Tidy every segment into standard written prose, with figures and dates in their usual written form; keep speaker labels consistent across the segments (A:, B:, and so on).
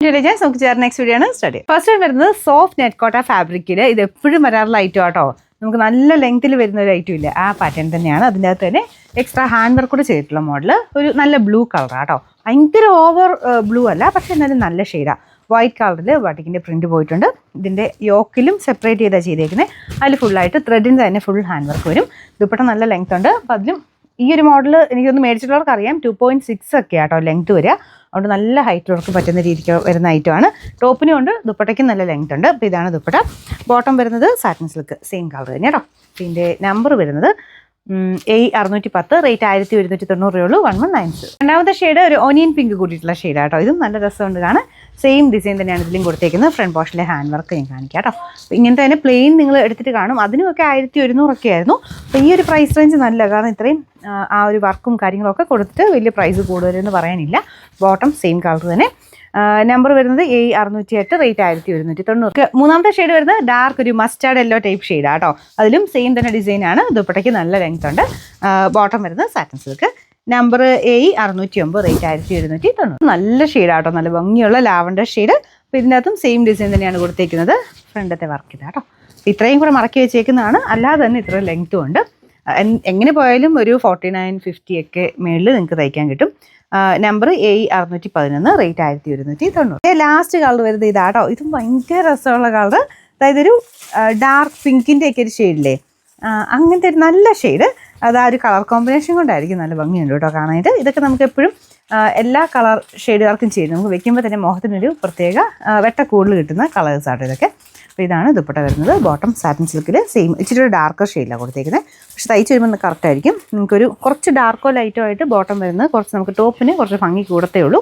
A: Next video ആണ് study. First വരുന്നത് soft net കോട്ട ഫാബ്രിക്കിൽ. ഇത് എപ്പോഴും വരാറുള്ള ഐറ്റം ആട്ടോ. നമുക്ക് നല്ല ലെങ്ത്തിൽ വരുന്ന ഒരു ഐറ്റം ഇല്ല, ആ പാറ്റേൺ തന്നെയാണ്. അതിൻ്റെ അകത്ത് തന്നെ എക്സ്ട്രാ ഹാൻഡ് വർക്ക് കൂടെ ചെയ്തിട്ടുള്ള മോഡൽ. ഒരു നല്ല ബ്ലൂ കളറാണ് കേട്ടോ. ഭയങ്കര ഓവർ ബ്ലൂ അല്ല, പക്ഷെ എന്നാലും നല്ല ഷെയ്ഡാണ്. വൈറ്റ് കളറിൽ ബട്ടിക്കിൻ്റെ പ്രിന്റ് പോയിട്ടുണ്ട്. ഇതിൻ്റെ യോക്കിലും സെപ്പറേറ്റ് ചെയ്താണ് ചെയ്തേക്കുന്നത്. അതിൽ ഫുള്ളായിട്ട് ത്രെഡിൻ്റെ തന്നെ ഫുൾ ഹാൻഡ് വർക്ക് വരും. ദുപ്പട്ട നല്ല ലെങ്ത് ഉണ്ട്. അപ്പോൾ അതിലും ഈ ഒരു മോഡൽ എനിക്കൊന്ന് മേടിച്ചിട്ടുള്ളവർക്ക് അറിയാം 2.6 ഒക്കെ ആട്ടോ ലെങ്ത് വരിക. അതുകൊണ്ട് നല്ല ഹൈറ്റുള്ളവർക്ക് പറ്റുന്ന രീതിക്ക് വരുന്ന ഐറ്റമാണ്. ടോപ്പിനും ഉണ്ട്, ദുപ്പട്ടയ്ക്കും നല്ല ലെങ്ത് ഉണ്ട്. അപ്പോൾ ഇതാണ് ദുപ്പട്ട. ബോട്ടം വരുന്നത് സാറ്റിൻ സിൽക്ക്, സെയിം കളർ തന്നെ കേട്ടോ. ഇതിൻ്റെ നമ്പർ വരുന്നത് A610, റേറ്റ് 1190 രൂപയുള്ളൂ. 1196. രണ്ടാമത്തെ ഷെയ്ഡ് ഒരു ഓനിയൻ പിങ്ക് കൂടിയിട്ടുള്ള ഷെയ്ഡാണ് കേട്ടോ. ഇതും നല്ല രസമുണ്ട് കാണാൻ. സെയിം ഡിസൈൻ തന്നെയാണ് ഇതിലും കൊടുത്തേക്കുന്നത്. ഫ്രണ്ട് പോർഷനിലെ ഹാൻഡ് വർക്ക് ഞാൻ കാണിക്കാം കേട്ടോ. അപ്പോൾ ഇങ്ങനത്തെ തന്നെ പ്ലെയിൻ നിങ്ങൾ എടുത്തിട്ട് കാണും. അതിനുമൊക്കെ 1100 ഒക്കെ ആയിരുന്നു. അപ്പോൾ ഈ ഒരു പ്രൈസ് റേഞ്ച് നല്ല, കാരണം ഇത്രയും ആ ഒരു വർക്കും കാര്യങ്ങളൊക്കെ കൊടുത്തിട്ട് വലിയ പ്രൈസ് കൂടുതലെന്ന് പറയാനില്ല. ബോട്ടം സെയിം കളർ തന്നെ. നമ്പർ വരുന്നത് A608, റേറ്റ് 1190. മൂന്നാമത്തെ ഷെയ്ഡ് വരുന്നത് ഡാർക്ക് ഒരു മസ്റ്റാർഡ് യെല്ലോ ടൈപ്പ് ഷെയ്ഡാണ് കേട്ടോ. അതിലും സെയിം തന്നെ ഡിസൈനാണ്. ദുപ്പട്ടയ്ക്ക് നല്ല ലെങ്ത് ഉണ്ട്. ബോട്ടം വരുന്നത് satin silk. Number A609, rate 1790. നല്ല ഷെയ്ഡാട്ടോ, നല്ല ഭംഗിയുള്ള ലാവൻഡർ ഷെയ്ഡ്. അപ്പോൾ ഇതിനകത്തും സെയിം ഡിസൈൻ തന്നെയാണ് കൊടുത്തേക്കുന്നത്. ഫ്രണ്ടത്തെ വർക്ക് ഇതാട്ടോ. ഇത്രയും കൂടെ മടക്കി വെച്ചേക്കുന്നതാണ്. അല്ലാതെ തന്നെ ഇത്ര ലെങ്ത്തും ഉണ്ട്. എങ്ങനെ പോയാലും ഒരു 49-50 ഒക്കെ മേളിൽ നിങ്ങൾക്ക് തയ്ക്കാൻ കിട്ടും. Number A611, rate 1190. Last colour വരുന്നത് ഇതാട്ടോ. ഇതും ഭയങ്കര രസമുള്ള കളർ. അതായത് ഒരു ഡാർക്ക് പിങ്കിൻ്റെ ഒക്കെ ഒരു ഷെയ്ഡില്ലേ, അങ്ങനത്തെ ഒരു നല്ല ഷെയ്ഡ്. അത് ആ ഒരു കളർ കോമ്പിനേഷൻ കൊണ്ടായിരിക്കും നല്ല ഭംഗിയുണ്ട് കേട്ടോ കാണാനായിട്ട്. ഇതൊക്കെ നമുക്ക് എപ്പോഴും എല്ലാ കളർ ഷെയ്ഡുകാർക്കും ചെയ്യും. നമുക്ക് വെക്കുമ്പോൾ തന്നെ മുഖത്തിനൊരു പ്രത്യേക വെട്ട കൂടുതൽ കിട്ടുന്ന കളേഴ്സാട്ടോ ഇതൊക്കെ. അപ്പോൾ ഇതാണ് ദുപ്പട്ട വരുന്നത്. ബോട്ടം സാറ്റിൻ സിൽക്കിൽ സെയിം ഇച്ചിരി ഒരു ഡാർക്കർ ഷെയ്ഡിലാണ് കൊടുത്തേക്കുന്നത്. പക്ഷെ തയ്ച്ച് വരുമ്പോൾ കറക്റ്റ് ആയിരിക്കും. നിങ്ങൾക്കൊരു കുറച്ച് ഡാർക്കോ ലൈറ്റോ ആയിട്ട് ബോട്ടം വരുന്നത് കുറച്ച് നമുക്ക് ടോപ്പിന് കുറച്ച് ഭംഗി കൂടത്തേ ഉള്ളൂ.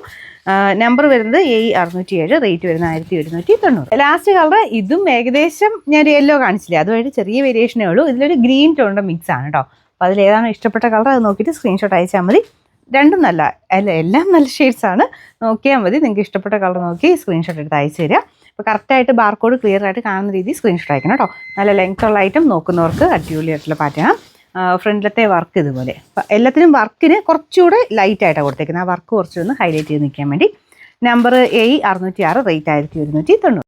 A: നമ്പർ വരുന്നത് A607, റേറ്റ് വരുന്നത് 1190. ലാസ്റ്റ് കളർ ഇതും ഏകദേശം ഞാൻ യെല്ലോ കാണിച്ചില്ലേ, അതുമായിട്ട് ചെറിയ വേരിയേഷനേ ഉള്ളൂ. ഇതിലൊരു ഗ്രീൻ ടോണിൻ്റെ മിക്സ് ആണ് കേട്ടോ. അപ്പോൾ അതിലേതാണോ ഇഷ്ടപ്പെട്ട കളർ അത് നോക്കിയിട്ട് സ്ക്രീൻഷോട്ട് അയച്ചാൽ മതി. രണ്ടും നല്ല, അല്ല എല്ലാം നല്ല ഷെയ്ഡ്സാണ്. നോക്കിയാൽ മതി. നിങ്ങൾക്ക് ഇഷ്ടപ്പെട്ട കളർ നോക്കി സ്ക്രീൻഷോട്ട് എടുത്ത് അയച്ചു തരിക. അപ്പോൾ കറക്റ്റായിട്ട് ബാർകോഡ് ക്ലിയർ ആയിട്ട് കാണുന്ന രീതി സ്ക്രീൻഷോട്ട് അയക്കണം കേട്ടോ. നല്ല ലെങ്ത് ഉള്ള ഐറ്റം നോക്കുന്നവർക്ക് അടിപൊളിയായിട്ടുള്ള പാറ്റേൺ. ഫ്രണ്ടിലത്തെ വർക്ക് ഇതുപോലെ. അപ്പോൾ എല്ലാത്തിനും വർക്കിന് കുറച്ചുകൂടെ ലൈറ്റായിട്ടാണ് കൊടുത്തേക്കുന്നത്. ആ വർക്ക് കുറച്ചൊന്ന് ഹൈലൈറ്റ് ചെയ്ത് നിൽക്കാൻ വേണ്ടി. Number A606, rate 1190.